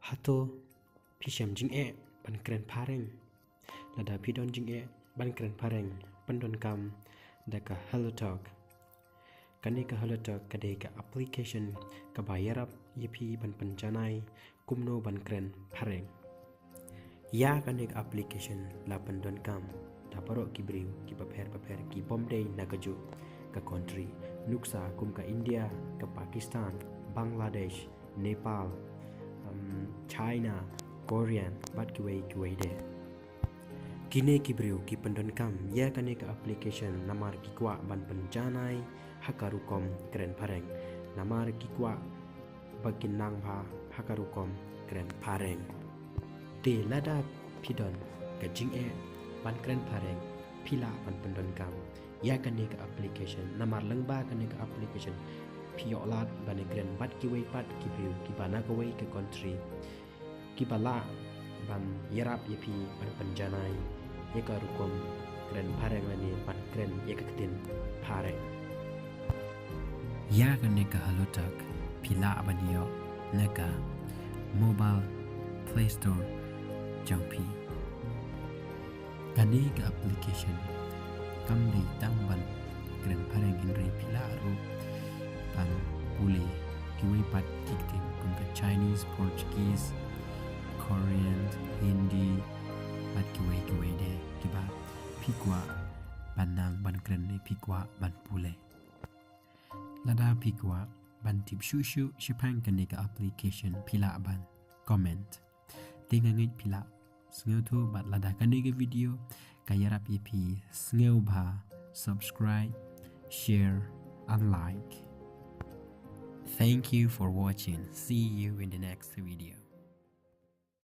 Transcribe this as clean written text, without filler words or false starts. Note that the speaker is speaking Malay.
Hato Pisham jing ban kren pareng lada pidon jing ban kren pareng pendon kam daka Hello Talk kani ka Hello Talk kade ka application ka bayarap yipi ban panjanai kumno ban kren pareng ya kani ka application la pendon kam da parok ki briu ki paper ki bomday nagaju ka country nuksa kum ka India ka Pakistan Bangladesh Nepal China Korean bat kiway de kini kibriu ki pendon kam ya kane ka application namar ki kwa ban penjanai hakarukom keren pareng namar ki kwa bakin nang pha hakarukom keren pareng te lada pidon ka jing ban keren pareng pila ban pendon kam ya kane ka application namar lengba kane ka application piolat ban keren bat kiway pat kibriu ki bana kaway ke country kibala ban yarap yepi ban penjanai yeka rukom kren pareng lani ban kren yeka ketin pareng ya neka Hello Talk pila abanio neka mobile play store jampi kani ka application kam di tang ban kren pareng inre pila ru ban pule kiwe pat kiktim kum ka Chinese Portuguese Korean, Hindi, bat kiwe de kiba pikwa banang ban kren ne pikwa ban pule lada pikwa ban tip shushu shipang kane ka application pila ban comment tinga ngit pila sngew thu bat lada kane ka video kayarap ipi sngew ba subscribe share and like. Thank you for watching. See you in the next video.